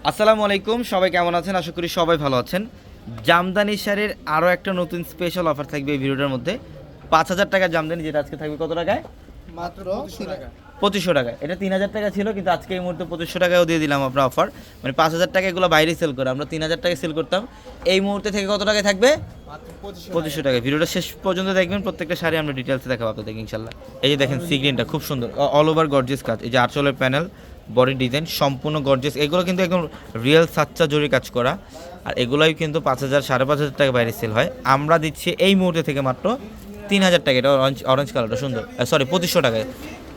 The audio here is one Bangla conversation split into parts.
আসসালামু আলাইকুম, সবাই কেমন আছেন? আশা করি সবাই ভালো আছেন। জামদানি শাড়ির আরও একটা নতুন স্পেশাল অফার থাকবে এই ভিডিওটার মধ্যে। 5,000 টাকার জামদানি, যেটা আজকে থাকবে কত টাকায়? মাত্র 2500 টাকা। 2500 টাকায়। এটা 3,000 টাকা ছিল, কিন্তু আজকে এই মুহূর্তে 2500 টাকাও দিয়ে দিলাম আপনার অফার। মানে 5,000 টাকা এগুলো বাইরে সেল করে, আমরা 3,000 টাকায় সেল করতাম। এই মুহূর্তে থেকে কত টাকায় থাকবে? মাত্র 2500 2500 টাকা। ভিডিওটা শেষ পর্যন্ত দেখবেন, প্রত্যেকটা শাড়ি আমরা ডিটেলসে দেখাবো আপনাদেরকে ইনশাল্লাহ। এই যে দেখেন সি গ্রিনটা খুব সুন্দর, অল ওভার গর্জিয়াস কাজ। এই যে আঁচলের প্যানেল, বডি ডিজাইন সম্পূর্ণ গর্জিয়াস। এগুলো কিন্তু একদম রিয়েল সাচ্চা জরি কাজ করা, আর এগুলোই কিন্তু 5,000 5,500 টাকা বাইরে সেল হয়। আমরা দিচ্ছি এই মুহূর্তে থেকে মাত্র 3,000 টাকা। এটা অরেঞ্জ কালারটা সুন্দর, সরি 2500 টাকায়।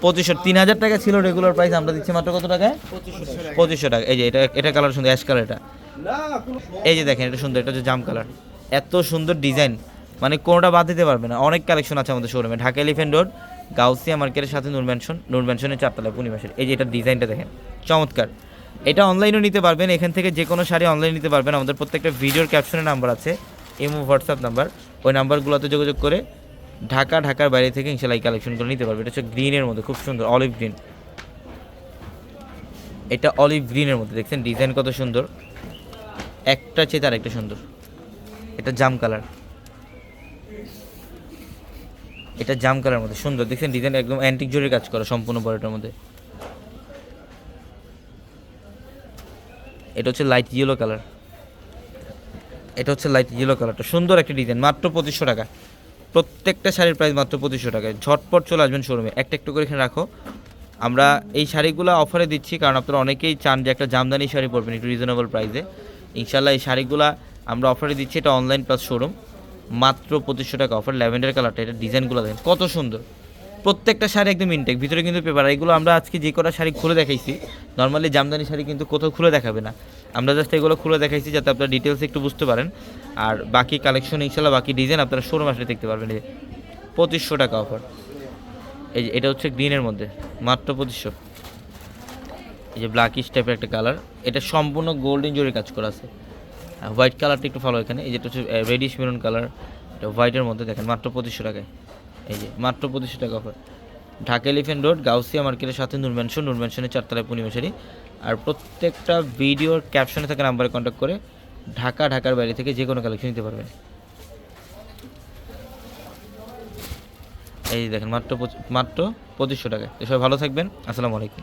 2500, 3,000 টাকা ছিল রেগুলার প্রাইস, আমরা দিচ্ছি মাত্র কত টাকায়? 2500 টাকা। এই যে এটা কালার সুন্দর, অ্যাশ কালার। এটা এই যে দেখেন, এটা সুন্দর, এটা হচ্ছে জাম কালার। এত সুন্দর ডিজাইন, মানে কোনোটা বাদ দিতে পারবে না। অনেক কালেকশন আছে আমাদের শোরুমে, ঢাকা এলিফ্যান্ট রোড, গাউসিয়া মার্কেটের সাথে নূর ম্যানশনের 4তলায় পূর্ণিমাসের। এই যে এটার ডিজাইনটা দেখেন, চমৎকার। এটা অনলাইনেও নিতে পারবেন, এখান থেকে যে কোনো শাড়ি অনলাইন নিতে পারবেন। আমাদের প্রত্যেকটা ভিডিওর ক্যাপশনের নাম্বার আছে, ইমো হোয়াটসঅ্যাপ নাম্বার, ওই নাম্বারগুলোতে যোগাযোগ করে ঢাকার বাইরে থেকে ইনশাল্লাহ এই কালেকশনগুলো নিতে পারবে। এটা হচ্ছে গ্রিনের মধ্যে, খুব সুন্দর অলিভ গ্রিন। এটা অলিভ গ্রিনের মধ্যে দেখছেন ডিজাইন কত সুন্দর, একটা চেয়ে তার একটা সুন্দর। এটা জাম কালার, এটা জাম কালার মধ্যে সুন্দর দেখছেন ডিজাইন, একদম অ্যান্টিক জরির কাজ করা সম্পূর্ণ বডিটার মধ্যে। এটা হচ্ছে লাইট ইয়েলো কালার, এটা হচ্ছে লাইট ইয়েলো কালারটা সুন্দর একটা ডিজাইন। মাত্র 2500 টাকা। প্রত্যেকটা শাড়ির প্রাইস মাত্র 2500 টাকায়। ঝটপট চলে আসবেন শোরুমে। একটা একটু করে এখানে রাখো। আমরা এই শাড়িগুলো অফারে দিচ্ছি কারণ আপনারা অনেকেই চান যে একটা জামদানি শাড়ি পরবেন একটু রিজনেবল প্রাইসে। ইনশাল্লাহ এই শাড়িগুলো আমরা অফারে দিচ্ছি। এটা অনলাইন প্লাস শোরুম, মাত্র 2500 টাকা অফার। ল্যাভেন্ডার কালারটা, এটা ডিজাইনগুলো দেখেন কত সুন্দর। প্রত্যেকটা শাড়ি একদম ইনটেক, ভিতরে কিন্তু পেপার। এগুলো আমরা আজকে যে কটা শাড়ি খুলে দেখাইছি, নর্মালি জামদানি শাড়ি কিন্তু কোথাও খুলে দেখাবে না, আমরা জাস্ট এগুলো খুলে দেখাইছি যাতে আপনারা ডিটেলস একটু বুঝতে পারেন। আর বাকি কালেকশন ইনশাল্লাহ, বাকি ডিজাইন আপনারা শোরুম আসলে দেখতে পারবেন। এই 2500 টাকা অফার। এই যে এটা হচ্ছে গ্রিনের মধ্যে, মাত্র 2500। এই যে ব্ল্যাকিশ টাইপের একটা কালার, এটা সম্পূর্ণ গোল্ডেন জরির কাজ করা আছে। হোয়াইট কালারটা একটু ভালো এখানে। এই যেটা হচ্ছে রেডিশ মেরুন কালার, এটা হোয়াইটের মধ্যে দেখেন, মাত্র 2500 টাকায়। এই যে মাত্র 2500 টাকা offer. Dhaka elephant road, Gausia মার্কেটের সাথে নূর ম্যানশনের 4তলায় পূর্ণিমাশারি। আর প্রত্যেকটা ভিডিওর ক্যাপশনে থাকা নাম্বারে কন্ট্যাক্ট করে ঢাকার বাইরে থেকে যে কোনো কালেকশন নিতে পারবেন। এই দেখেন মাত্র 2500 টাকায়। তো সবাই ভালো থাকবেন, আসসালামু আলাইকুম।